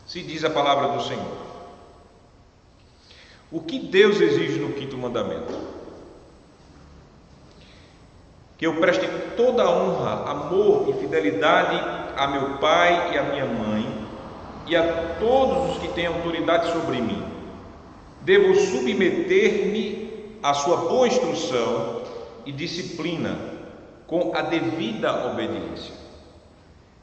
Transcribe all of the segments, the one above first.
Se diz a palavra do Senhor. O que Deus exige no quinto mandamento? Que eu preste toda a honra, amor e fidelidade a meu pai e a minha mãe e a todos os que têm autoridade sobre mim. Devo submeter-me à sua boa instrução e disciplina com a devida obediência.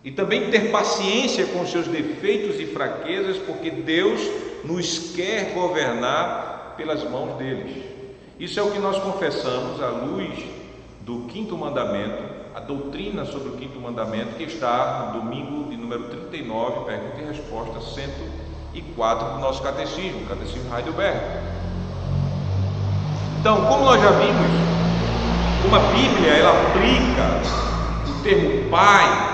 E também ter paciência com seus defeitos e fraquezas, porque Deus nos quer governar pelas mãos deles. Isso é o que nós confessamos à luz do quinto mandamento, a doutrina sobre o quinto mandamento, que está no domingo de número 39, pergunta e resposta 104 do nosso catecismo, o Catecismo Heidelberg. Então, como nós já vimos, uma Bíblia, ela aplica o termo pai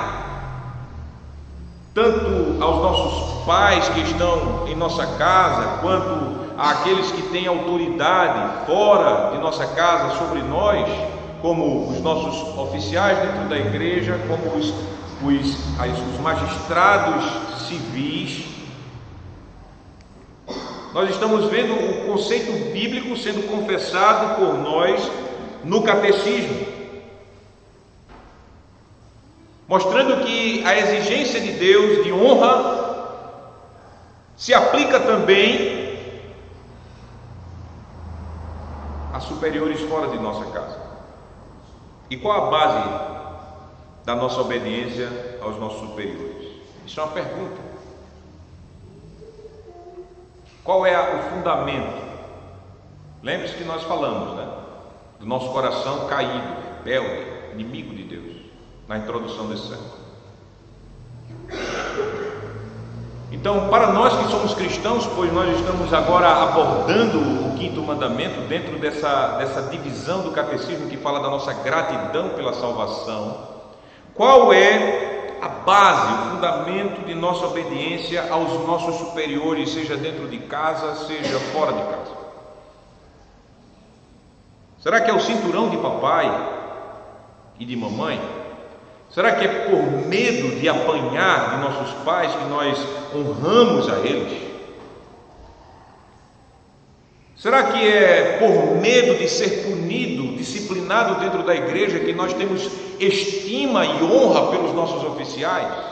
tanto aos nossos pais que estão em nossa casa, quanto àqueles que têm autoridade fora de nossa casa sobre nós, como os nossos oficiais dentro da igreja, como os magistrados civis. Nós estamos vendo o conceito bíblico sendo confessado por nós no catecismo, mostrando que a exigência de Deus de honra se aplica também a superiores fora de nossa casa. E qual a base da nossa obediência aos nossos superiores? Isso é uma pergunta. Qual é o fundamento? Lembre-se que nós falamos, do nosso coração caído, rebelde, inimigo de Deus, na introdução desse sermão. Então, para nós que somos cristãos, pois nós estamos agora abordando o quinto mandamento dentro dessa divisão do catecismo que fala da nossa gratidão pela salvação, qual é a base, o fundamento de nossa obediência aos nossos superiores, seja dentro de casa, seja fora de casa? Será que é o cinturão de papai e de mamãe? Será que é por medo de apanhar de nossos pais que nós honramos a eles? Será que é por medo de ser punido, disciplinado dentro da igreja que nós temos estima e honra pelos nossos oficiais?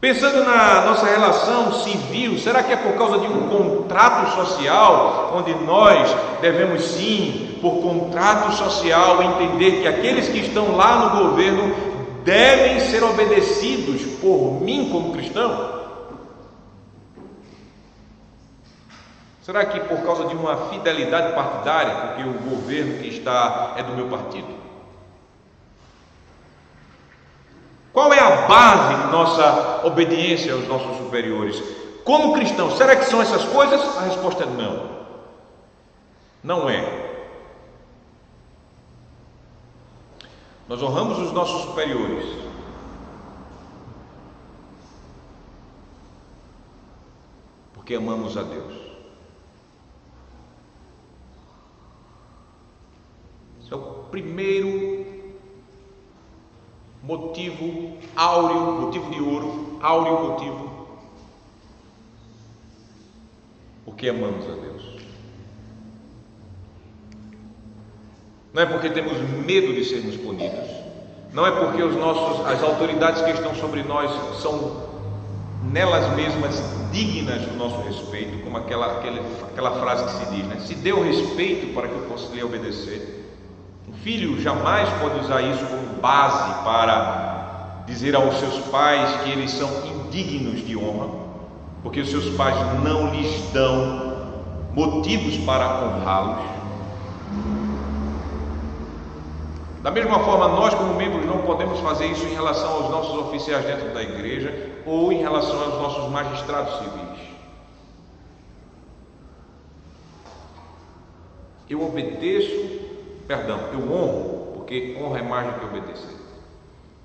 Pensando na nossa relação civil, será que é por causa de um contrato social, onde nós devemos sim, por contrato social, entender que aqueles que estão lá no governo devem ser obedecidos por mim como cristão? Será que por causa de uma fidelidade partidária, porque o governo que está é do meu partido? Qual é a base de nossa obediência aos nossos superiores? Como cristãos, será que são essas coisas? A resposta é não. Não é. Nós honramos os nossos superiores porque amamos a Deus. Esse é o primeiro motivo áureo, motivo de ouro, áureo motivo, porque amamos a Deus. Não é porque temos medo de sermos punidos, não é porque as autoridades que estão sobre nós são nelas mesmas dignas do nosso respeito, como aquela frase que se diz, se dê o respeito para que eu possa lhe obedecer. O filho jamais pode usar isso como base para dizer aos seus pais que eles são indignos de honra, porque os seus pais não lhes dão motivos para honrá-los. Da mesma forma, nós como membros não podemos fazer isso em relação aos nossos oficiais dentro da igreja ou em relação aos nossos magistrados civis. Eu honro, porque honra é mais do que obedecer.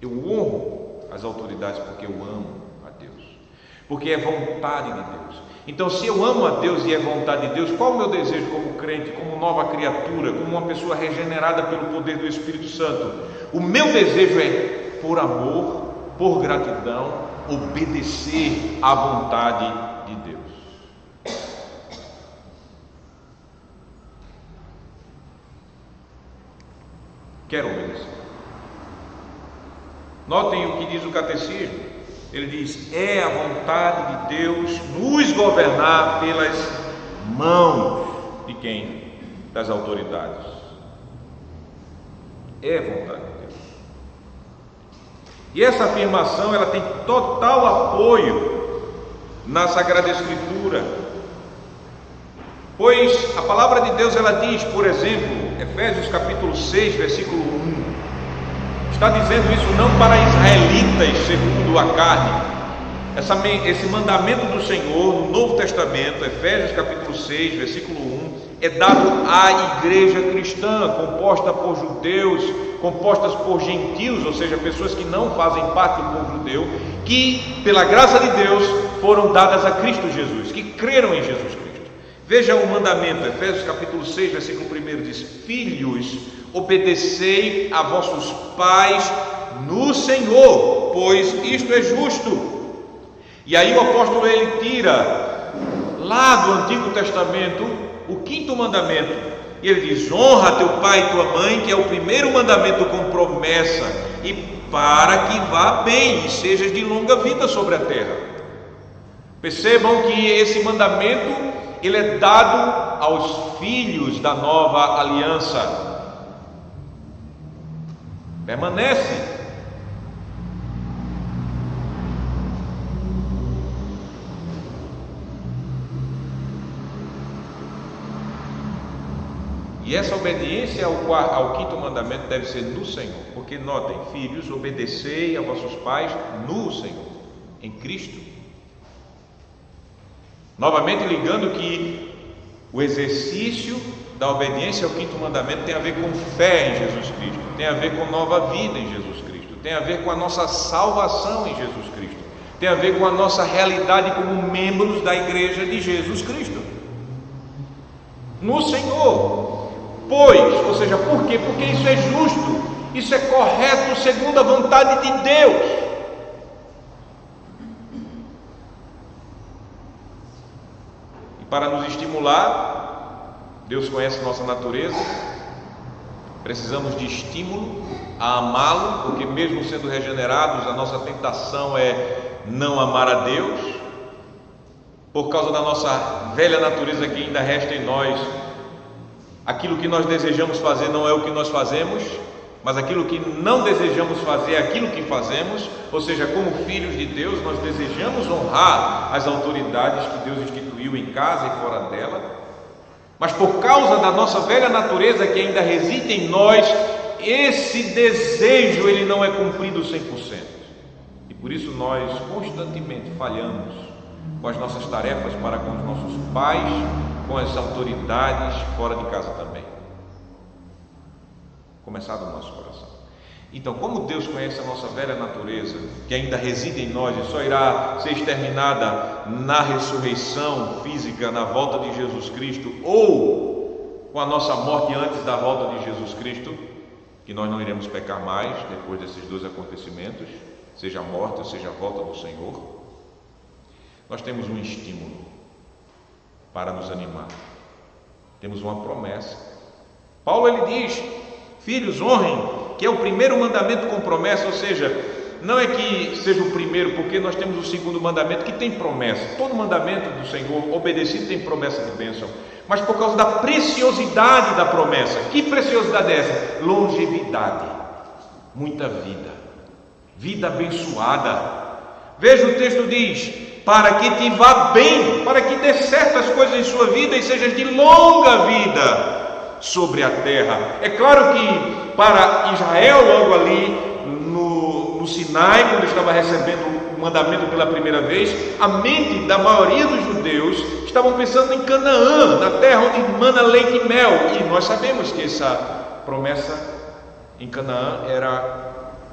Eu honro as autoridades porque eu amo a Deus, porque é vontade de Deus. Então, se eu amo a Deus e é vontade de Deus, qual é o meu desejo como crente, como nova criatura, como uma pessoa regenerada pelo poder do Espírito Santo? O meu desejo é, por amor, por gratidão, obedecer à vontade de Deus. Quero obedecer. Notem o que diz o catecismo. Ele diz: é a vontade de Deus nos governar pelas mãos de quem? Das autoridades. É a vontade de Deus. E essa afirmação, ela tem total apoio na Sagrada Escritura, pois a palavra de Deus, ela diz, por exemplo, Efésios capítulo 6, versículo 1, está dizendo isso não para israelitas segundo a carne. Esse mandamento do Senhor no Novo Testamento, Efésios capítulo 6, versículo 1, é dado à igreja cristã, composta por judeus, compostas por gentios, ou seja, pessoas que não fazem parte do povo judeu, que pela graça de Deus foram dadas a Cristo Jesus, que creram em Jesus Cristo. Veja o mandamento, Efésios capítulo 6, versículo 1 diz: filhos, obedecei a vossos pais no Senhor, pois isto é justo. E aí o apóstolo, ele tira lá do Antigo Testamento o 5º mandamento, e ele diz: honra teu pai e tua mãe, que é o primeiro mandamento com promessa, e para que vá bem e sejas de longa vida sobre a terra. Percebam que esse mandamento, ele é dado aos filhos da nova aliança. Permanece. E essa obediência ao 5º mandamento deve ser no Senhor, porque notem, filhos, obedecei a vossos pais no Senhor, em Cristo. Novamente ligando que o exercício da obediência ao 5º mandamento tem a ver com fé em Jesus Cristo, tem a ver com nova vida em Jesus Cristo, tem a ver com a nossa salvação em Jesus Cristo, tem a ver com a nossa realidade como membros da igreja de Jesus Cristo, no Senhor. Pois, ou seja, por quê? Porque isso é justo, isso é correto segundo a vontade de Deus. E para nos estimular, Deus conhece nossa natureza, precisamos de estímulo a amá-lo, porque mesmo sendo regenerados, a nossa tentação é não amar a Deus, por causa da nossa velha natureza que ainda resta em nós. Aquilo que nós desejamos fazer não é o que nós fazemos, mas aquilo que não desejamos fazer é aquilo que fazemos. Ou seja, como filhos de Deus, nós desejamos honrar as autoridades que Deus instituiu em casa e fora dela, mas por causa da nossa velha natureza que ainda reside em nós, esse desejo, ele não é cumprido 100%, e por isso nós constantemente falhamos com as nossas tarefas para com os nossos pais, com as autoridades fora de casa também. Começar do nosso coração. Então, como Deus conhece a nossa velha natureza, que ainda reside em nós e só irá ser exterminada na ressurreição física, na volta de Jesus Cristo, ou com a nossa morte antes da volta de Jesus Cristo, que nós não iremos pecar mais depois desses 2 acontecimentos, seja a morte ou seja a volta do Senhor, nós temos um estímulo para nos animar, temos uma promessa. Paulo, ele diz: filhos, honrem, que é o primeiro mandamento com promessa. Ou seja, não é que seja o primeiro, porque nós temos o 2º mandamento que tem promessa. Todo mandamento do Senhor obedecido tem promessa de bênção, mas por causa da preciosidade da promessa. Que preciosidade é essa? Longevidade, muita vida, vida abençoada. Veja, o texto diz: para que te vá bem, para que dê certas coisas em sua vida e sejas de longa vida sobre a terra. É claro que para Israel, logo ali no Sinai, quando estava recebendo o mandamento pela primeira vez, a mente da maioria dos judeus estavam pensando em Canaã, na terra onde mana leite e mel, e nós sabemos que essa promessa em Canaã era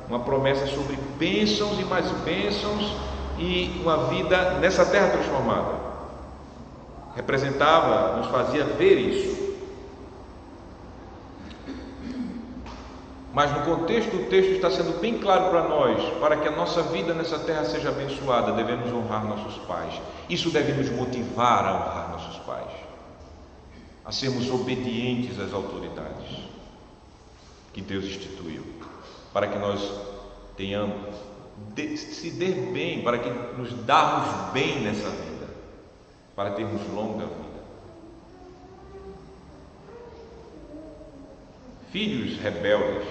uma promessa sobre bênçãos e mais bênçãos, e uma vida nessa terra transformada. Representava, nos fazia ver isso. Mas no contexto, o texto está sendo bem claro para nós: para que a nossa vida nessa terra seja abençoada, devemos honrar nossos pais. Isso deve nos motivar a honrar nossos pais, a sermos obedientes às autoridades que Deus instituiu, para que nós tenhamos se der bem, para que nos darmos bem nessa vida, para termos longa vida. Filhos rebeldes,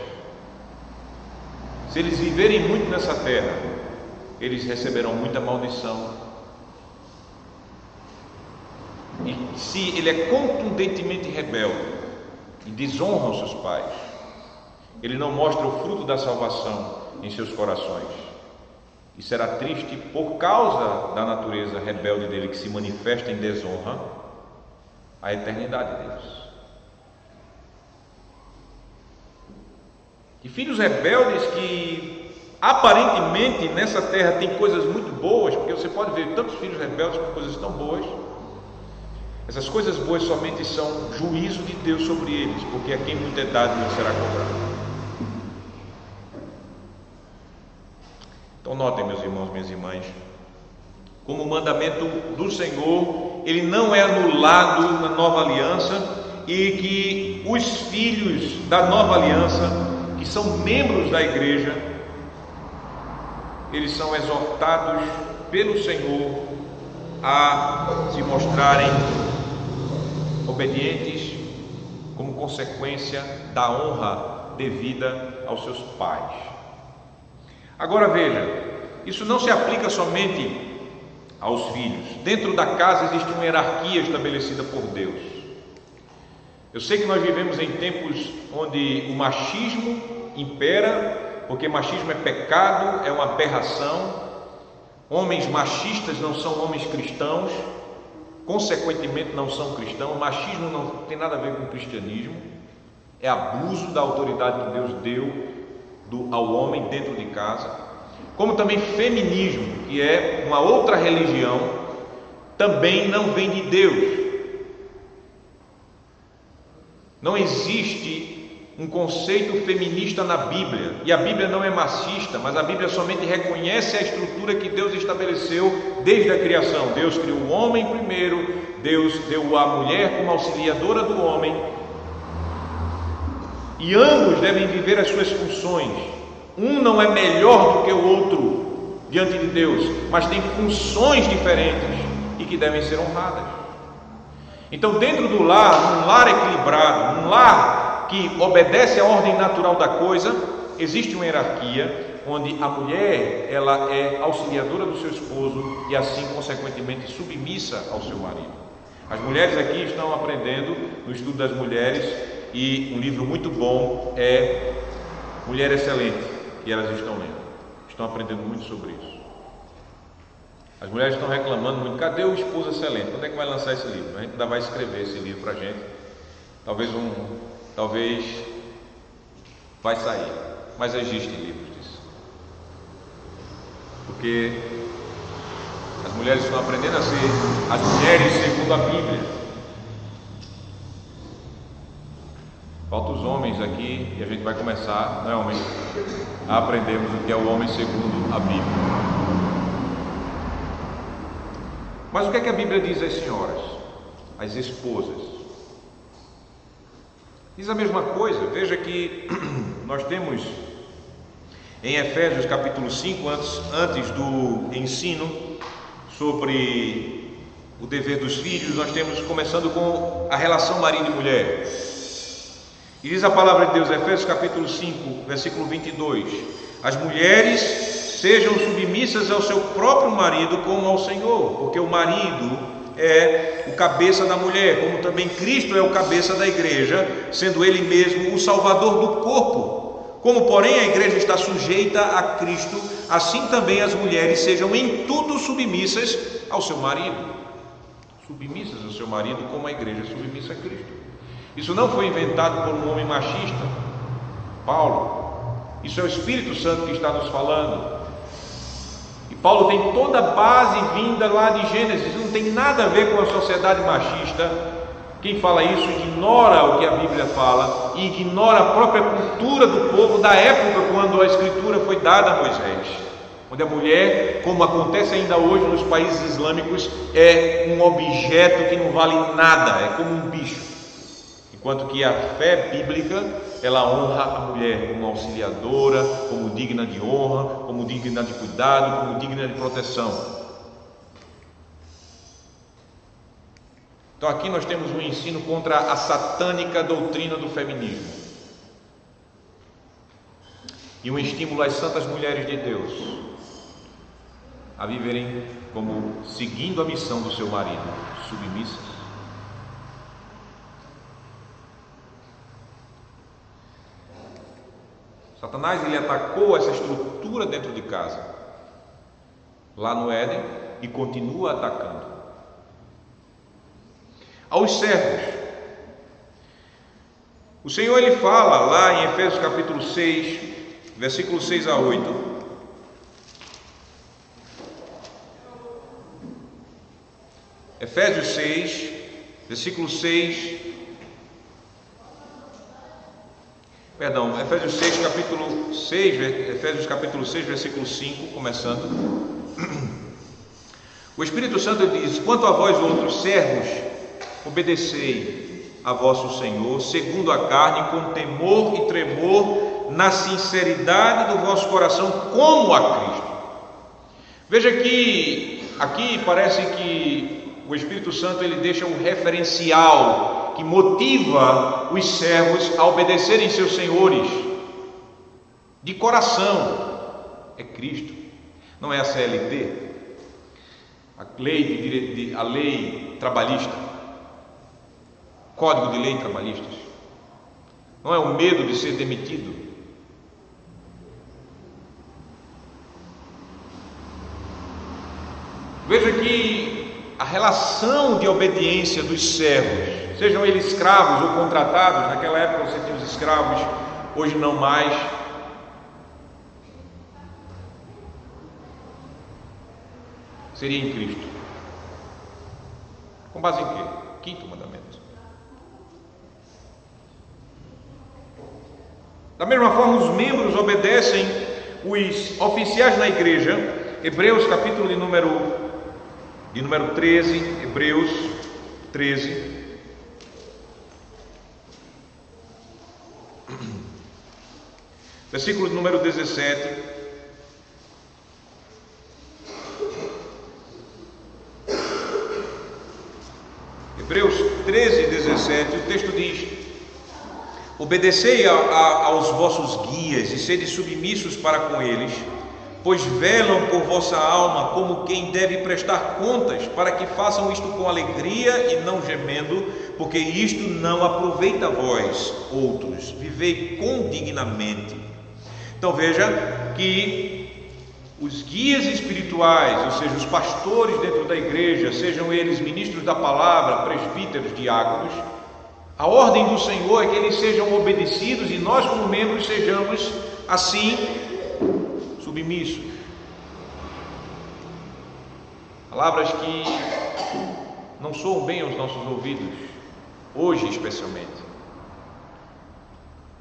se eles viverem muito nessa terra, eles receberão muita maldição. E se ele é contundentemente rebelde e desonra os seus pais, ele não mostra o fruto da salvação em seus corações, e será triste por causa da natureza rebelde dele, que se manifesta em desonra, a eternidade deles. E filhos rebeldes que aparentemente nessa terra tem coisas muito boas, porque você pode ver tantos filhos rebeldes com coisas tão boas. Essas coisas boas somente são juízo de Deus sobre eles, porque a quem muita é dado não será cobrado. Então notem, meus irmãos, minhas irmãs, como o mandamento do Senhor, ele não é anulado na nova aliança, e que os filhos da nova aliança, que são membros da igreja, eles são exortados pelo Senhor a se mostrarem obedientes como consequência da honra devida aos seus pais. Agora veja, isso não se aplica somente aos filhos. Dentro da casa existe uma hierarquia estabelecida por Deus. Eu sei que nós vivemos em tempos onde o machismo impera, porque machismo é pecado, é uma aberração. Homens machistas não são homens cristãos, consequentemente não são cristãos. O machismo não tem nada a ver com o cristianismo, é abuso da autoridade que Deus deu ao homem dentro de casa. Como também feminismo, que é uma outra religião, também não vem de Deus. Não existe um conceito feminista na Bíblia, e a Bíblia não é machista, mas a Bíblia somente reconhece a estrutura que Deus estabeleceu desde a criação. Deus criou o homem primeiro, Deus deu a mulher como auxiliadora do homem, e ambos devem viver as suas funções. Um não é melhor do que o outro diante de Deus, mas tem funções diferentes e que devem ser honradas. Então, dentro do lar, um lar equilibrado, um lar que obedece à ordem natural da coisa, existe uma hierarquia onde a mulher, ela é auxiliadora do seu esposo e assim, consequentemente, submissa ao seu marido. As mulheres aqui estão aprendendo no estudo das mulheres, e um livro muito bom é Mulher Excelente, que elas estão lendo, estão aprendendo muito sobre isso. As mulheres estão reclamando muito: cadê o esposo excelente? Quando é que vai lançar esse livro? A gente ainda vai escrever esse livro para a gente, talvez vai sair, mas existem livros disso, porque as mulheres estão aprendendo a ser as mulheres segundo a Bíblia. Falta os homens aqui, e a gente vai começar, não é, homem, a aprendermos o que é o homem segundo a Bíblia. Mas o que é que a Bíblia diz às senhoras, às esposas? Diz a mesma coisa. Veja que nós temos em Efésios capítulo 5, antes do ensino sobre o dever dos filhos, nós temos começando com a relação marido e mulher. E diz a palavra de Deus, Efésios capítulo 5, versículo 22: as mulheres sejam submissas ao seu próprio marido como ao Senhor, porque o marido é o cabeça da mulher, como também Cristo é o cabeça da igreja, sendo ele mesmo o salvador do corpo. Como porém a igreja está sujeita a Cristo, assim também as mulheres sejam em tudo submissas ao seu marido. Submissas ao seu marido como a igreja é submissa a Cristo. Isso não foi inventado por um homem machista, Paulo. Isso é o Espírito Santo que está nos falando. E Paulo tem toda a base vinda lá de Gênesis. Não tem nada a ver com a sociedade machista Quem fala isso ignora o que a Bíblia fala e ignora a própria cultura do povo da época quando a Escritura foi dada a Moisés, onde a mulher, como acontece ainda hoje nos países islâmicos, é um objeto que não vale nada, é como um bicho, enquanto que a fé bíblica, ela honra a mulher como auxiliadora, como digna de honra, como digna de cuidado, como digna de proteção. Então aqui nós temos um ensino contra a satânica doutrina do feminismo e um estímulo às santas mulheres de Deus a viverem como seguindo a missão do seu marido, submissas. Satanás, ele atacou essa estrutura dentro de casa, lá no Éden, e continua atacando. Aos servos, o Senhor, ele fala lá em Efésios capítulo 6, versículos 6 a 8, Efésios 6, versículo 6, perdão, Efésios 6, capítulo 6, Efésios capítulo 6, versículo 5, começando. O Espírito Santo diz: quanto a vós outros servos, obedecei a vosso Senhor segundo a carne, com temor e tremor, na sinceridade do vosso coração, como a Cristo. Veja que aqui parece que o Espírito Santo, ele deixa um referencial que motiva os servos a obedecerem seus senhores de coração. É Cristo, não é a CLT, a lei trabalhista, Código de Lei Trabalhistas, não é o medo de ser demitido. Veja que a relação de obediência dos servos, sejam eles escravos ou contratados, naquela época você tinha os escravos, hoje não mais, seria em Cristo. Com base em quê? Quinto mandamento. Da mesma forma, os membros obedecem os oficiais na igreja. Hebreus capítulo de número 13, Hebreus 13, versículo de número 17. Hebreus 13, 17, o texto diz: obedecei aos vossos guias e sede submissos para com eles, pois velam por vossa alma como quem deve prestar contas, para que façam isto com alegria e não gemendo, porque isto não aproveita a vós, outros. Vivei condignamente. Então veja que os guias espirituais, ou seja, os pastores dentro da igreja, sejam eles ministros da palavra, presbíteros, diáconos, a ordem do Senhor é que eles sejam obedecidos e nós, como membros, sejamos assim submissos. Palavras que não soam bem aos nossos ouvidos, hoje especialmente.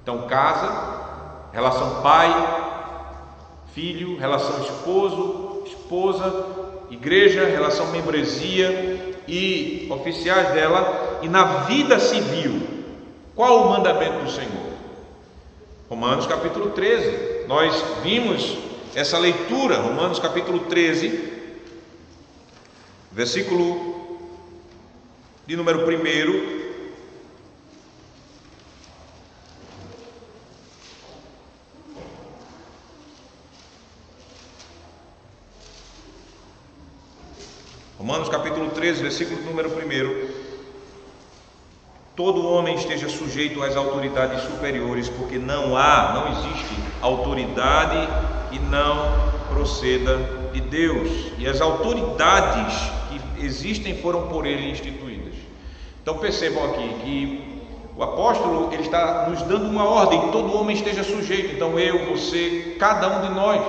Então, casa, relação pai, filho, relação esposo, esposa, igreja, relação membresia e oficiais dela. E na vida civil, qual o mandamento do Senhor? Romanos capítulo 13, nós vimos essa leitura, Romanos capítulo 13, versículo de número 1. Romanos capítulo 13, versículo número 1. Todo homem esteja sujeito às autoridades superiores, porque não existe autoridade que não proceda de Deus, e as autoridades que existem foram por ele instituídas. Então percebam aqui que o apóstolo, ele está nos dando uma ordem: todo homem esteja sujeito. Então eu, você, cada um de nós,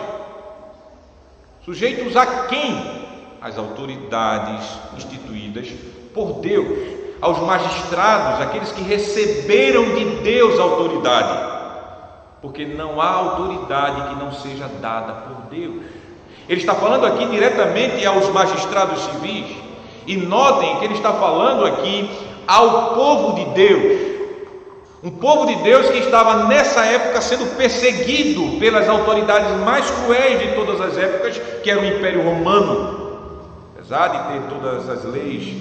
sujeitos a quem? As autoridades instituídas por Deus. aos magistrados, aqueles que receberam de Deus autoridade, porque não há autoridade que não seja dada por Deus. Ele está falando aqui diretamente aos magistrados civis, e notem que ele está falando aqui ao povo de Deus, um povo de Deus que estava nessa época sendo perseguido pelas autoridades mais cruéis de todas as épocas, que era o Império Romano. Apesar de ter todas as leis,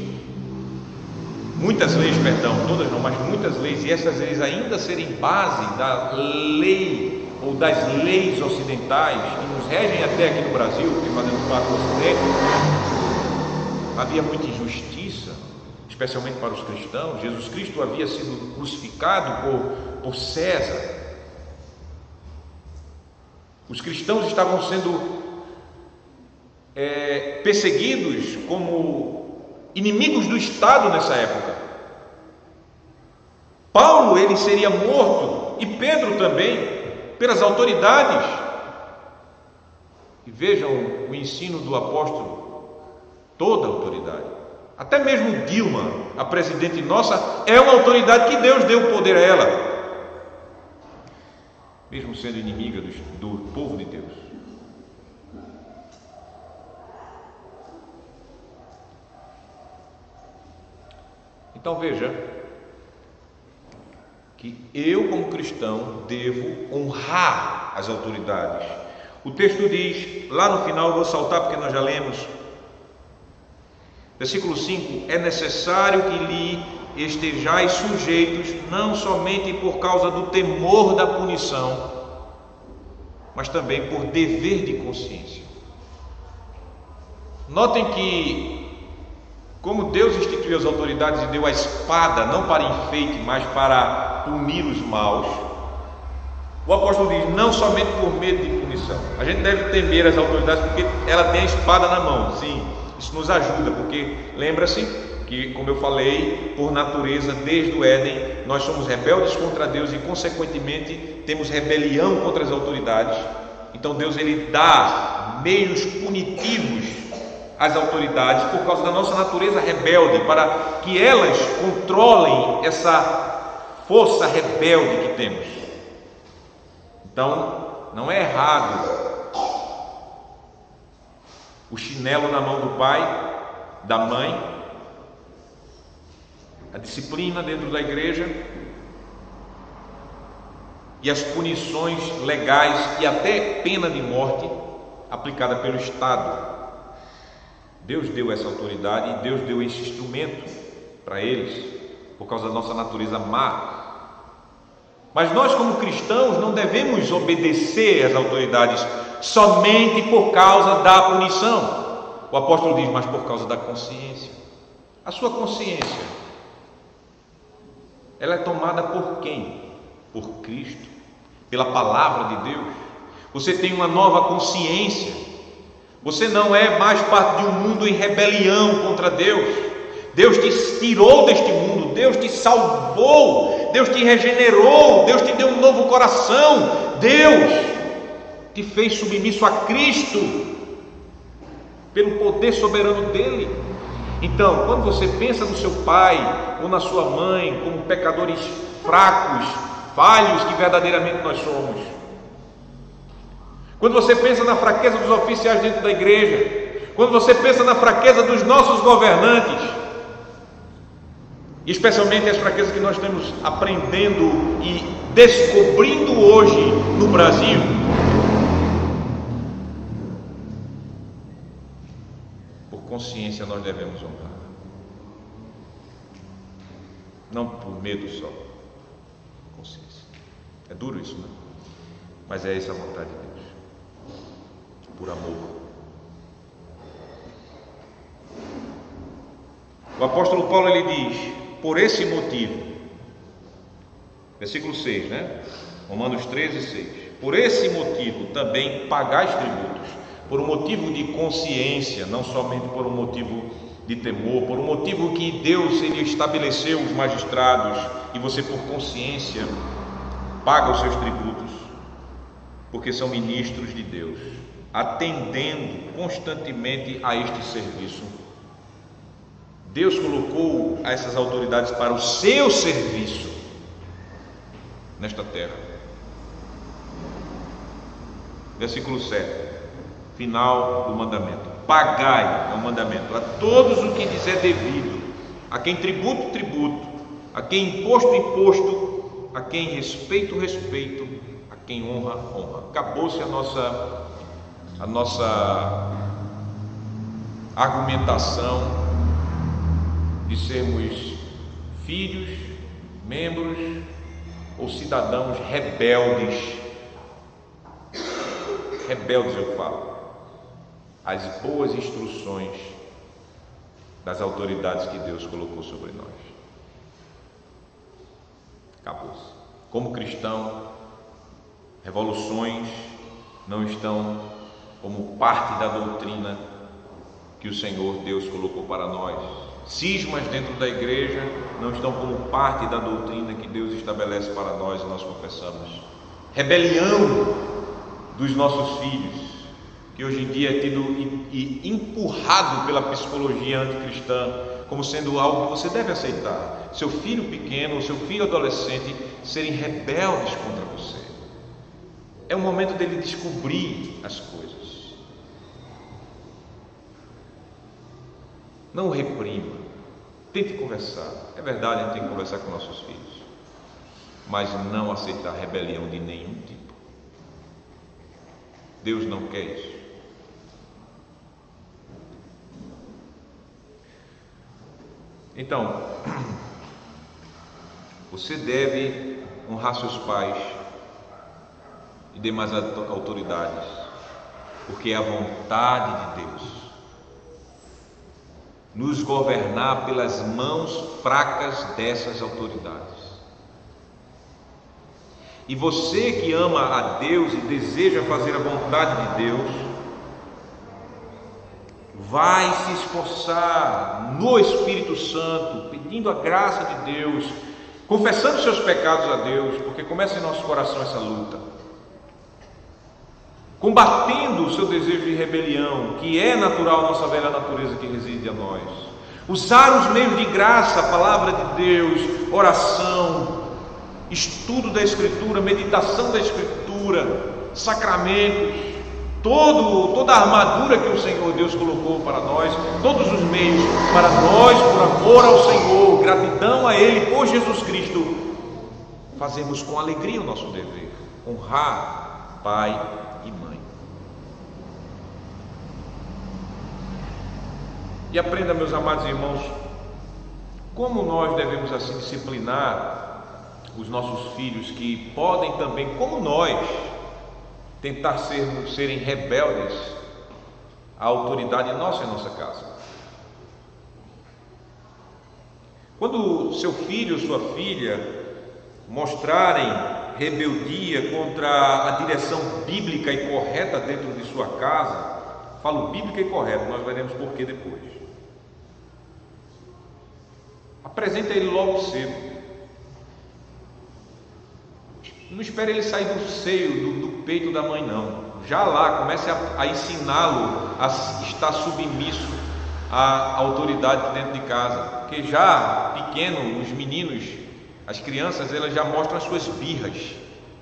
muitas leis, perdão, todas não, mas muitas leis, e essas leis ainda serem base da lei ou das leis ocidentais que nos regem até aqui no Brasil, porque fazemos parte do Ocidente, havia muita injustiça, especialmente para os cristãos. Jesus Cristo havia sido crucificado por César. Os cristãos estavam sendo perseguidos como inimigos do Estado nessa época. Paulo, ele seria morto, e Pedro também, pelas autoridades. E vejam o ensino do apóstolo: toda autoridade, até mesmo Dilma, a presidente nossa, é uma autoridade que Deus deu poder a ela, mesmo sendo inimiga do povo de Deus. Então veja que eu, como cristão, devo honrar as autoridades. O texto diz, lá no final, eu vou saltar porque nós já lemos, versículo 5: é necessário que lhe estejais sujeitos, não somente por causa do temor da punição, mas também por dever de consciência. Notem que, como Deus instituiu as autoridades e deu a espada, não para enfeite, mas para punir os maus, o apóstolo diz, não somente por medo de punição. A gente deve temer as autoridades porque ela tem a espada na mão. Sim, isso nos ajuda, porque lembra-se que, como eu falei, por natureza, desde o Éden, nós somos rebeldes contra Deus e, consequentemente, temos rebelião contra as autoridades. Então Deus, ele dá meios punitivos às autoridades por causa da nossa natureza rebelde, para que elas controlem essa força rebelde que temos. Então, não é errado o chinelo na mão do pai, da mãe, a disciplina dentro da igreja e as punições legais e até pena de morte aplicada pelo Estado. Deus deu essa autoridade e Deus deu esse instrumento para eles por causa da nossa natureza má. Mas nós, como cristãos, não devemos obedecer às autoridades somente por causa da punição. O apóstolo diz, mas por causa da consciência. A sua consciência, ela é tomada por quem? Por Cristo, pela palavra de Deus. Você tem uma nova consciência. Você não é mais parte de um mundo em rebelião contra Deus. Deus te tirou deste mundo, Deus te salvou, Deus te regenerou, Deus te deu um novo coração, Deus te fez submisso a Cristo, pelo poder soberano dele. Então, quando você pensa no seu pai ou na sua mãe como pecadores fracos, falhos que verdadeiramente nós somos, quando você pensa na fraqueza dos oficiais dentro da igreja, quando você pensa na fraqueza dos nossos governantes, especialmente as fraquezas que nós estamos aprendendo e descobrindo hoje no Brasil, por consciência nós devemos honrar, não por medo só, consciência. É duro isso, né? Mas é essa a vontade de Deus, por amor. O apóstolo Paulo, ele diz, por esse motivo, versículo 6, né? Romanos 13, 6. Por esse motivo também pagais tributos, por um motivo de consciência, não somente por um motivo de temor, por um motivo que Deus, ele estabeleceu os magistrados, e você por consciência paga os seus tributos, porque são ministros de Deus, atendendo constantemente a este serviço Deus colocou essas autoridades para o seu serviço nesta terra. Versículo 7, final do mandamento: pagai, é um mandamento, a todos o que lhes é devido, a quem tributo, tributo, a quem imposto, imposto, a quem respeito, respeito, a quem honra, honra. Acabou-se a nossa argumentação de sermos filhos, membros ou cidadãos rebeldes. Rebeldes, eu falo, às boas instruções das autoridades que Deus colocou sobre nós. Acabou-se. Como cristão, revoluções não estão como parte da doutrina que o Senhor Deus colocou para nós. Cismas dentro da igreja não estão como parte da doutrina que Deus estabelece para nós, e nós confessamos. Rebelião dos nossos filhos, que hoje em dia é tido e empurrado pela psicologia anticristã como sendo algo que você deve aceitar. Seu filho pequeno ou seu filho adolescente serem rebeldes contra você. É o momento dele descobrir as coisas. Não o reprima, tente conversar. É verdade, a gente tem que conversar com nossos filhos, mas não aceitar rebelião de nenhum tipo. Deus não quer isso. Então, você deve honrar seus pais e demais autoridades, porque é a vontade de Deus nos governar pelas mãos fracas dessas autoridades. E você que ama a Deus e deseja fazer a vontade de Deus, vai se esforçar no Espírito Santo, pedindo a graça de Deus, confessando seus pecados a Deus, porque começa em nosso coração essa luta, combatendo o seu desejo de rebelião, que é natural, nossa velha natureza que reside a nós. Usar os meios de graça, a palavra de Deus, oração, estudo da Escritura, meditação da Escritura, sacramentos, toda a armadura que o Senhor Deus colocou para nós, todos os meios para nós, por amor ao Senhor, gratidão a Ele por Jesus Cristo, fazemos com alegria o nosso dever, honrar pai e mãe. E aprenda, meus amados irmãos, como nós devemos assim disciplinar os nossos filhos, que podem também, como nós, tentar serem rebeldes à autoridade nossa em nossa casa. Quando seu filho ou sua filha mostrarem rebeldia contra a direção bíblica e correta dentro de sua casa, falo bíblica e correta, nós veremos porquê depois. Apresenta ele logo cedo. Não espere ele sair do seio, do peito da mãe, não. Já lá, comece a ensiná-lo a estar submisso à autoridade dentro de casa. Porque já pequeno, os meninos, as crianças, elas já mostram as suas birras,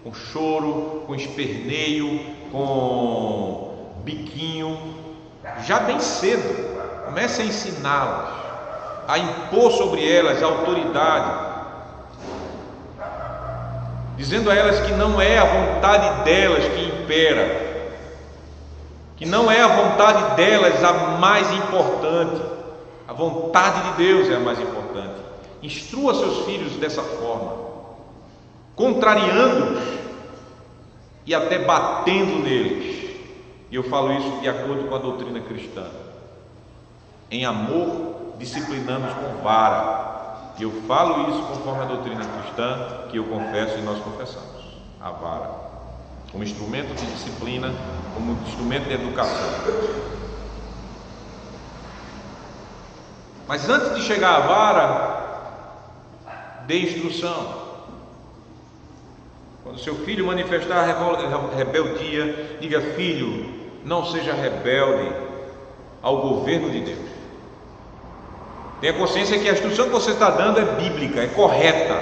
com choro, com esperneio, com biquinho, já bem cedo. Comece a ensiná-las, a impor sobre elas a autoridade, dizendo a elas que não é a vontade delas que impera, que não é a vontade delas a mais importante, a vontade de Deus é a mais importante. Instrua seus filhos dessa forma, contrariando-os e até batendo neles. E eu falo isso de acordo com a doutrina cristã, em amor, disciplinando-os com vara. E eu falo isso conforme a doutrina cristã, que eu confesso e nós confessamos. A vara, como instrumento de disciplina, como instrumento de educação. Mas antes de chegar à vara, dê instrução. Quando seu filho manifestar rebeldia, diga: filho, não seja rebelde ao governo de Deus. Tenha consciência que a instrução que você está dando é bíblica, é correta,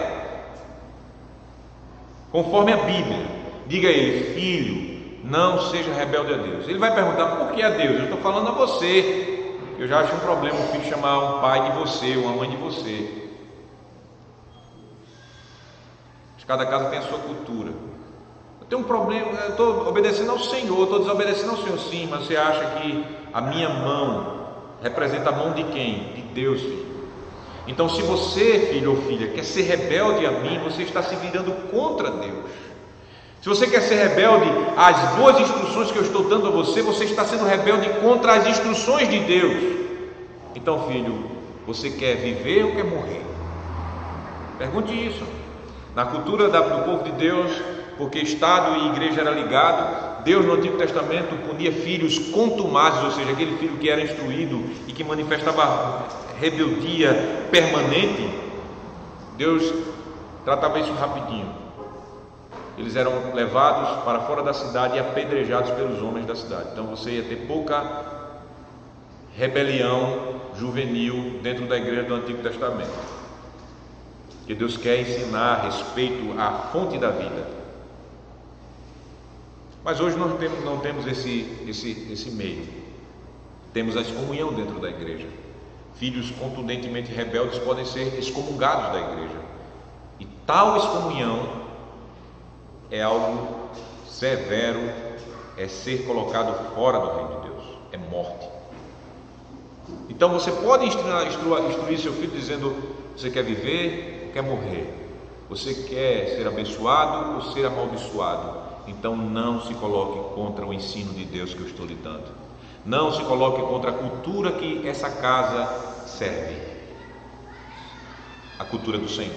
conforme a Bíblia. Diga a ele: filho, não seja rebelde a Deus. Ele vai perguntar: por que a Deus? Eu estou falando a você. Eu já acho um problema um filho chamar um pai de você, uma mãe de você. Cada casa tem a sua cultura. Eu tenho um problema, eu estou obedecendo ao Senhor, estou desobedecendo ao Senhor. Sim, mas você acha que a minha mão representa a mão de quem? De Deus, filho. Então, se você, filho ou filha, quer ser rebelde a mim, você está se virando contra Deus. Se você quer ser rebelde às boas instruções que eu estou dando a você, você está sendo rebelde contra as instruções de Deus. Então, filho, você quer viver ou quer morrer? Pergunte isso. Na cultura do povo de Deus, porque Estado e igreja era ligado, Deus no Antigo Testamento punia filhos contumazes, ou seja, aquele filho que era instruído e que manifestava rebeldia permanente. Deus tratava isso rapidinho. Eles eram levados para fora da cidade e apedrejados pelos homens da cidade. Então você ia ter pouca rebelião juvenil dentro da igreja do Antigo Testamento. Que Deus quer ensinar a respeito à fonte da vida. Mas hoje nós não temos esse meio. Temos a excomunhão dentro da igreja. Filhos contundentemente rebeldes podem ser excomungados da igreja. E tal excomunhão é algo severo, é ser colocado fora do reino de Deus, é morte. Então você pode instruir seu filho dizendo: você quer viver, quer morrer? Você quer ser abençoado ou ser amaldiçoado? Então não se coloque contra o ensino de Deus que eu estou lhe dando. Não se coloque contra a cultura que essa casa serve, a cultura do Senhor.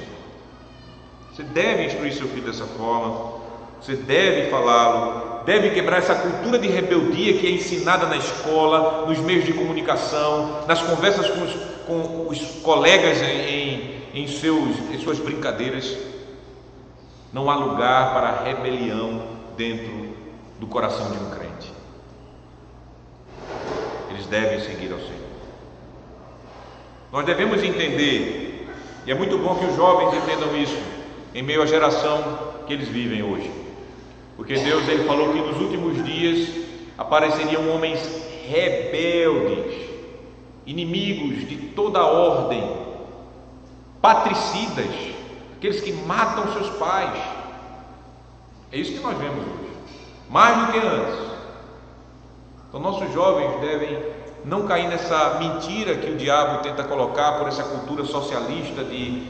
Você deve instruir seu filho dessa forma, você deve falá-lo, deve quebrar essa cultura de rebeldia que é ensinada na escola, nos meios de comunicação, nas conversas com os colegas em suas brincadeiras. Não há lugar para a rebelião dentro do coração de um crente. Eles devem seguir ao Senhor. Nós devemos entender, e é muito bom que os jovens entendam isso, em meio à geração que eles vivem hoje, porque Deus, Ele falou que nos últimos dias apareceriam homens rebeldes, inimigos de toda a ordem, patricidas, aqueles que matam seus pais. É isso que nós vemos hoje, mais do que antes. Então nossos jovens devem não cair nessa mentira que o diabo tenta colocar por essa cultura socialista de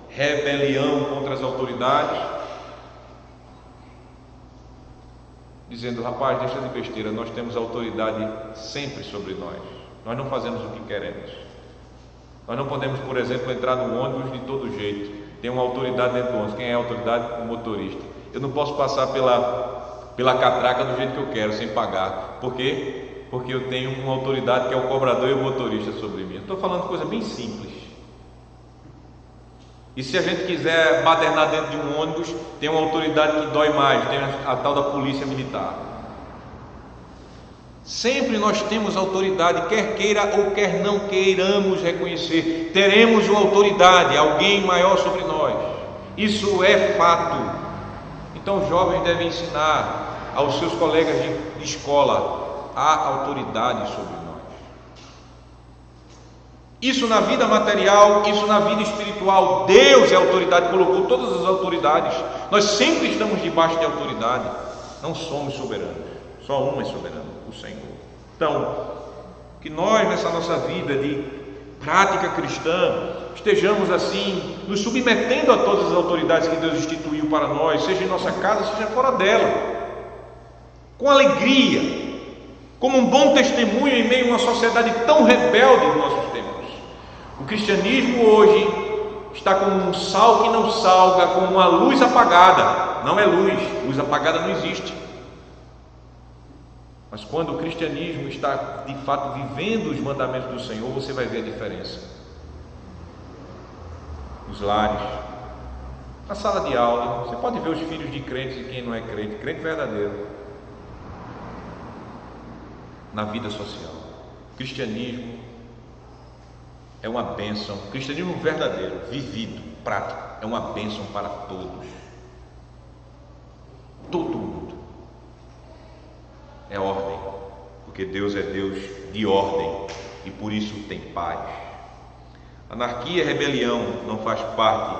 rebelião contra as autoridades, dizendo: rapaz, deixa de besteira, nós temos autoridade sempre sobre nós, nós não fazemos o que queremos. Nós não podemos, por exemplo, entrar no ônibus de todo jeito, tem uma autoridade dentro do ônibus. Quem é a autoridade? O motorista. Eu não posso passar pela catraca do jeito que eu quero, sem pagar. Por quê? Porque eu tenho uma autoridade que é o cobrador e o motorista sobre mim. Estou falando de coisa bem simples. E se a gente quiser badernar dentro de um ônibus, tem uma autoridade que dói mais, tem a tal da polícia militar. Sempre nós temos autoridade, quer queira ou quer não queiramos reconhecer, teremos uma autoridade, alguém maior sobre nós. Isso é fato. Então os jovens devem ensinar aos seus colegas de escola a autoridade sobre nós. Isso na vida material, isso na vida espiritual. Deus é autoridade, colocou todas as autoridades. Nós sempre estamos debaixo de autoridade. Não somos soberanos, só um é soberano, o Senhor. Então, que nós nessa nossa vida de prática cristã estejamos assim, nos submetendo a todas as autoridades que Deus instituiu para nós, seja em nossa casa, seja fora dela, com alegria, como um bom testemunho em meio a uma sociedade tão rebelde nos nossos tempos. O cristianismo hoje está como um sal que não salga, como uma luz apagada. Não é luz apagada não existe. Mas quando o cristianismo está de fato vivendo os mandamentos do Senhor, você vai ver a diferença. Nos lares, na sala de aula, você pode ver os filhos de crentes e quem não é crente, crente verdadeiro. Na vida social, o cristianismo é uma bênção. O cristianismo verdadeiro, vivido, prático, é uma bênção para todos. Todo mundo. É ordem, porque Deus é Deus de ordem e por isso tem paz. Anarquia e rebelião não faz parte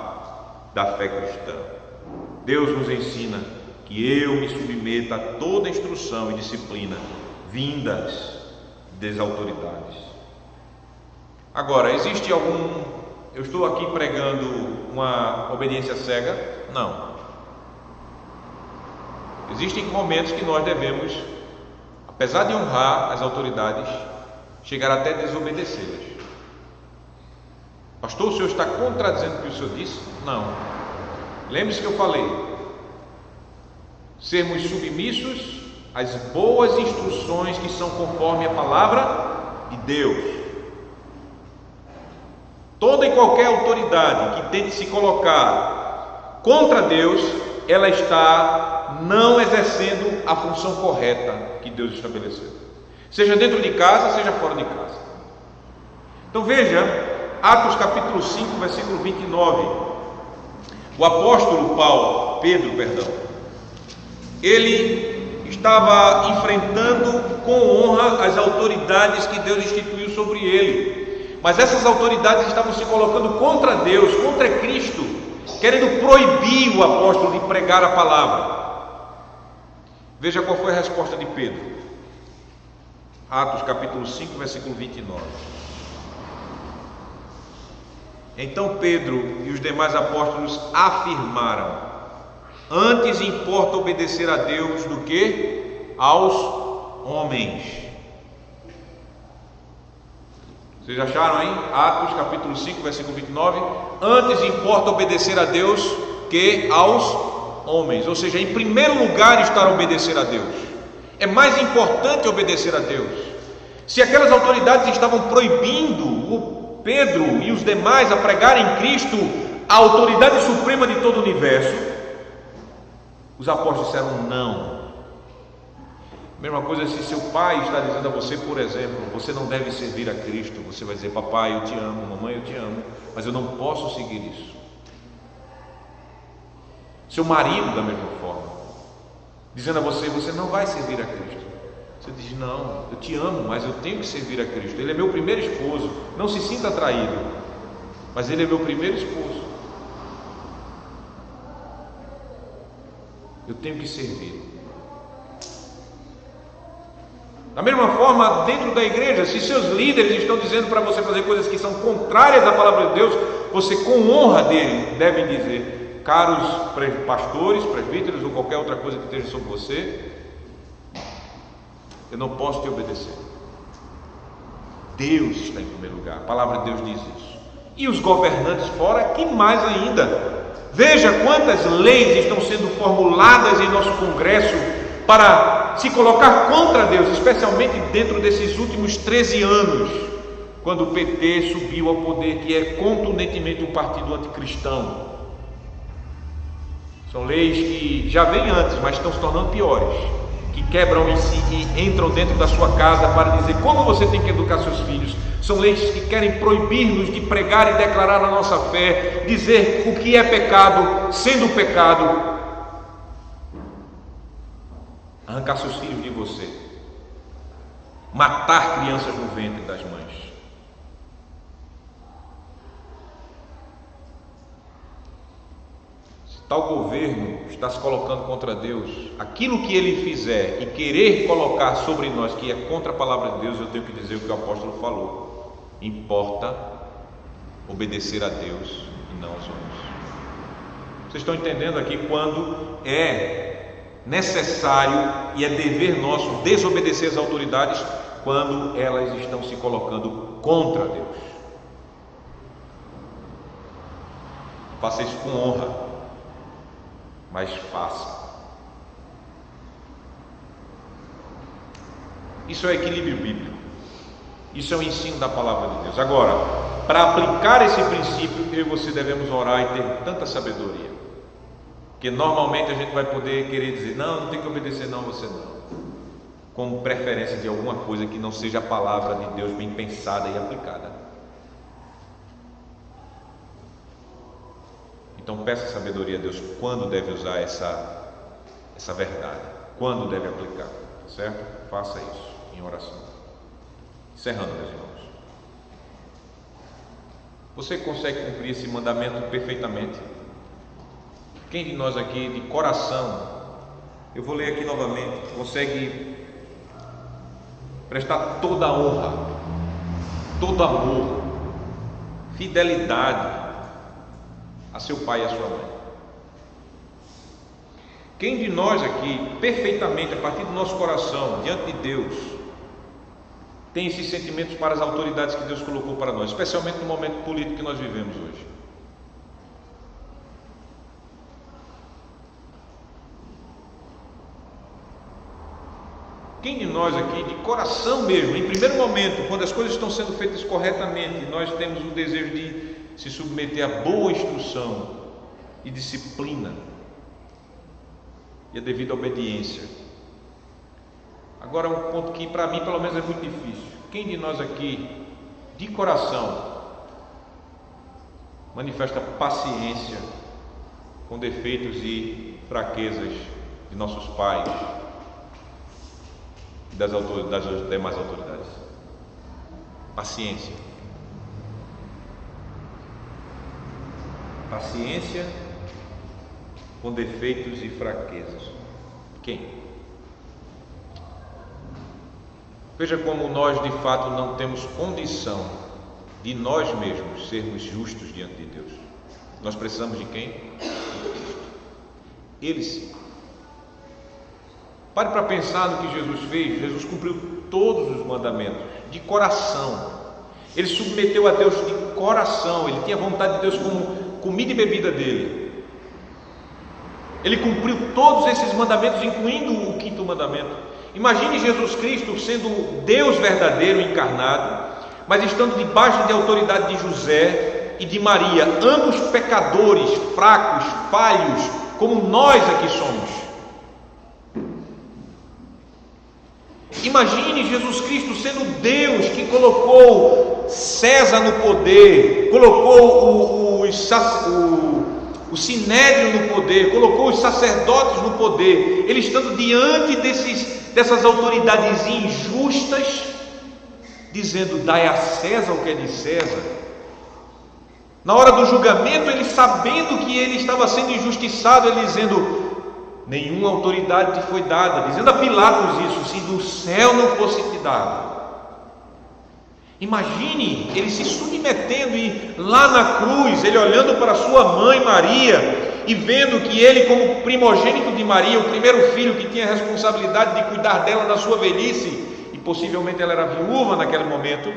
da fé cristã. Deus nos ensina que eu me submeta a toda instrução e disciplina vindas das autoridades. Agora, existe algum... Eu estou aqui pregando uma obediência cega? Não. Existem momentos que nós devemos, apesar de honrar as autoridades, chegar até desobedecê-las. Pastor, o senhor está contradizendo o que o senhor disse? Não. Lembre-se que eu falei, sermos submissos às boas instruções que são conforme a palavra de Deus. Toda e qualquer autoridade que tente se colocar contra Deus, ela está não exercendo a função correta que Deus estabeleceu, seja dentro de casa, seja fora de casa. Então veja, Atos capítulo 5, versículo 29. O apóstolo Pedro, ele estava enfrentando com honra as autoridades que Deus instituiu sobre ele, mas essas autoridades estavam se colocando contra Deus, contra Cristo, querendo proibir o apóstolo de pregar a palavra. Veja qual foi a resposta de Pedro. Atos capítulo 5, versículo 29. Então Pedro e os demais apóstolos afirmaram: antes importa obedecer a Deus do que aos homens. Vocês acharam aí? Atos capítulo 5, versículo 29. Antes importa obedecer a Deus que aos homens. Ou seja, em primeiro lugar está a obedecer a Deus. É mais importante obedecer a Deus. Se aquelas autoridades estavam proibindo o Pedro e os demais a pregarem Cristo, a autoridade suprema de todo o universo, os apóstolos disseram não. Mesma coisa se seu pai está dizendo a você, por exemplo, você não deve servir a Cristo, você vai dizer: papai, eu te amo, mamãe, eu te amo, mas eu não posso seguir isso. Seu marido, da mesma forma, dizendo a você: você não vai servir a Cristo. Você diz: não, eu te amo, mas eu tenho que servir a Cristo. Ele é meu primeiro esposo. Não se sinta traído, mas ele é meu primeiro esposo. Eu tenho que servir. Da mesma forma, dentro da igreja, se seus líderes estão dizendo para você fazer coisas que são contrárias à palavra de Deus, você, com honra dele, deve dizer: caros pastores, presbíteros ou qualquer outra coisa que esteja sobre você, eu não posso te obedecer. Deus está em primeiro lugar. A palavra de Deus diz isso. E os governantes fora, que mais ainda? Veja quantas leis estão sendo formuladas em nosso Congresso para se colocar contra Deus, especialmente dentro desses últimos 13 anos, quando o PT subiu ao poder, que é contundentemente um partido anticristão. São leis que já vêm antes, mas estão se tornando piores, que quebram em si e entram dentro da sua casa para dizer como você tem que educar seus filhos. São leis que querem proibir-nos de pregar e declarar a nossa fé, dizer o que é pecado, sendo pecado, arrancar seus filhos de você, matar crianças no ventre das mães. Se tal governo está se colocando contra Deus, aquilo que ele fizer e querer colocar sobre nós que é contra a palavra de Deus, eu tenho que dizer o que o apóstolo falou: importa obedecer a Deus e não aos homens. Vocês estão entendendo aqui quando é necessário e é dever nosso desobedecer às autoridades quando elas estão se colocando contra Deus. Faça isso com honra, mas faça. Isso é equilíbrio bíblico. Isso é o ensino da palavra de Deus. Agora, para aplicar esse princípio, eu e você devemos orar e ter tanta sabedoria, porque normalmente a gente vai poder querer dizer: não tem que obedecer, não, você não, com preferência de alguma coisa que não seja a palavra de Deus bem pensada e aplicada. Então peça sabedoria a Deus quando deve usar essa verdade, quando deve aplicar, certo? Faça isso em oração. Encerrando, meus irmãos. Você consegue cumprir esse mandamento perfeitamente? Quem de nós aqui, de coração, eu vou ler aqui novamente, consegue prestar toda a honra, todo amor, fidelidade a seu pai e a sua mãe? Quem de nós aqui, perfeitamente, a partir do nosso coração, diante de Deus, tem esses sentimentos para as autoridades que Deus colocou para nós, especialmente no momento político que nós vivemos hoje? Quem de nós aqui, de coração mesmo, em primeiro momento, quando as coisas estão sendo feitas corretamente, nós temos o desejo de se submeter a boa instrução e disciplina e a devida obediência? Agora, um ponto que para mim pelo menos é muito difícil. Quem de nós aqui, de coração, manifesta paciência com defeitos e fraquezas de nossos pais e das demais autoridades? Paciência. Paciência com defeitos e fraquezas. Quem? Veja como nós de fato não temos condição de nós mesmos sermos justos diante de Deus. Nós precisamos de quem? De Cristo. Ele sim. Pare para pensar no que Jesus fez. Jesus cumpriu todos os mandamentos de coração. Ele submeteu a Deus de coração. Ele tinha a vontade de Deus como comida e bebida dele. Ele cumpriu todos esses mandamentos, incluindo o 5º mandamento. Imagine Jesus Cristo sendo Deus verdadeiro encarnado, mas estando debaixo de autoridade de José e de Maria, ambos pecadores, fracos, falhos, como nós aqui somos. Imagine Jesus Cristo sendo Deus que colocou César no poder, colocou o Sinédrio no poder, colocou os sacerdotes no poder, ele estando diante dessas autoridades injustas, dizendo: dai a César o que é de César. Na hora do julgamento, ele sabendo que ele estava sendo injustiçado, ele dizendo: nenhuma autoridade te foi dada, dizendo a Pilatos isso, se do céu não fosse te dado. Imagine ele se submetendo e lá na cruz, ele olhando para sua mãe Maria e vendo que ele, como primogênito de Maria, o primeiro filho que tinha a responsabilidade de cuidar dela na sua velhice, e possivelmente ela era viúva naquele momento,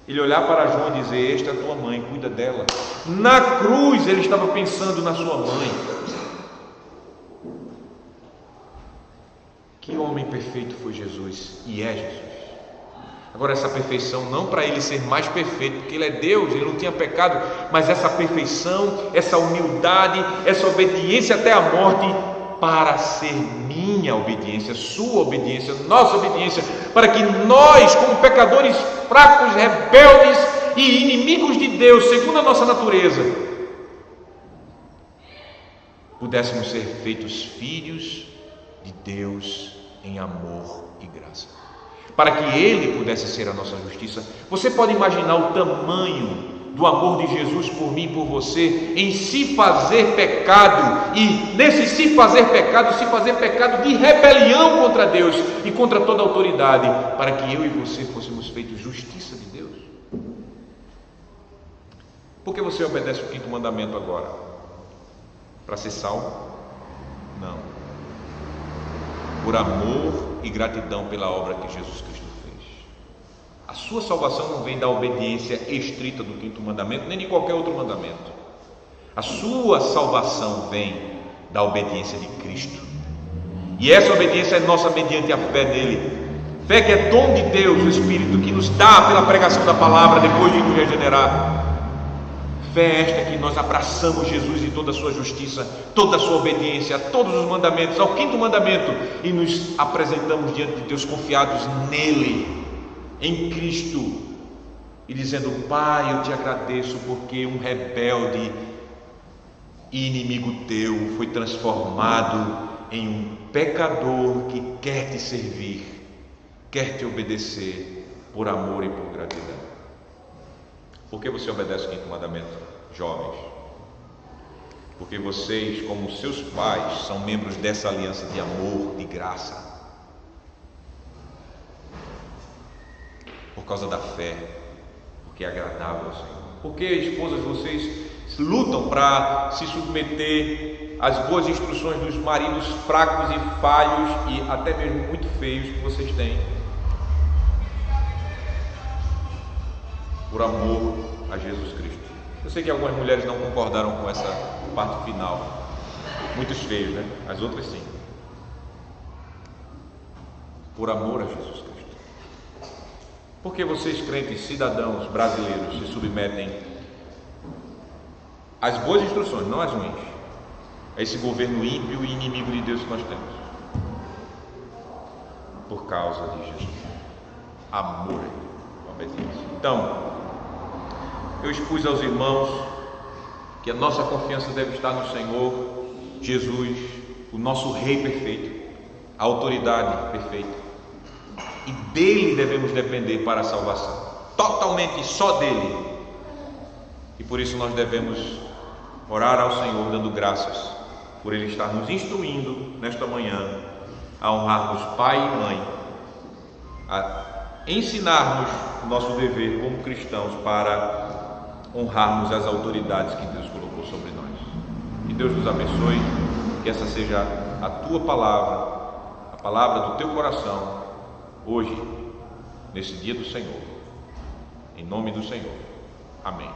ele olhar para João e dizer: esta é a tua mãe, cuida dela. Na cruz ele estava pensando na sua mãe. Que homem perfeito foi Jesus, e é Jesus. Agora, essa perfeição não para ele ser mais perfeito, porque ele é Deus, ele não tinha pecado, mas essa perfeição, essa humildade, essa obediência até a morte, para ser minha obediência, sua obediência, nossa obediência, para que nós, como pecadores fracos, rebeldes e inimigos de Deus, segundo a nossa natureza, pudéssemos ser feitos filhos de Deus em amor e graça, para que Ele pudesse ser a nossa justiça. Você pode imaginar o tamanho do amor de Jesus por mim e por você, em se fazer pecado, e nesse se fazer pecado de rebelião contra Deus e contra toda a autoridade, para que eu e você fôssemos feitos justiça de Deus. Por que você obedece o 5º mandamento agora? Para ser salvo? Não. Por amor e gratidão pela obra que Jesus Cristo fez. A sua salvação não vem da obediência estrita do 5º mandamento, nem de qualquer outro mandamento. A sua salvação vem da obediência de Cristo, e essa obediência é nossa mediante a fé nele. Fé que é dom de Deus, o Espírito que nos dá pela pregação da palavra depois de nos regenerar. Fé esta que nós abraçamos Jesus e toda a sua justiça, toda a sua obediência a todos os mandamentos, ao 5º mandamento, e nos apresentamos diante de Deus confiados nele, em Cristo, e dizendo: Pai, eu te agradeço porque um rebelde inimigo teu, foi transformado em um pecador que quer te servir, quer te obedecer por amor e por gratidão. Por que você obedece o quinto mandamento, jovens? Porque vocês, como seus pais, são membros dessa aliança de amor, de graça. Por causa da fé, porque é agradável ao Senhor. Porque, esposas, vocês lutam para se submeter às boas instruções dos maridos fracos e falhos e até mesmo muito feios que vocês têm. Por amor a Jesus Cristo. Eu sei que algumas mulheres não concordaram com essa parte final. Muitos feios, né? As outras sim. Por amor a Jesus Cristo. Por que vocês, crentes, cidadãos brasileiros, se submetem às boas instruções, não às ruins, a esse governo ímpio e inimigo de Deus que nós temos? Por causa de Jesus. Amor, obediência. Então, eu expus aos irmãos que a nossa confiança deve estar no Senhor Jesus, o nosso Rei perfeito, a autoridade perfeita, e dele devemos depender para a salvação, totalmente só dele. E por isso nós devemos orar ao Senhor dando graças por ele estar nos instruindo nesta manhã a honrarmos pai e mãe, a ensinarmos o nosso dever como cristãos para honrarmos as autoridades que Deus colocou sobre nós. Que Deus nos abençoe, que essa seja a tua palavra, a palavra do teu coração, hoje, nesse dia do Senhor. Em nome do Senhor. Amém.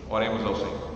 Oremos ao Senhor.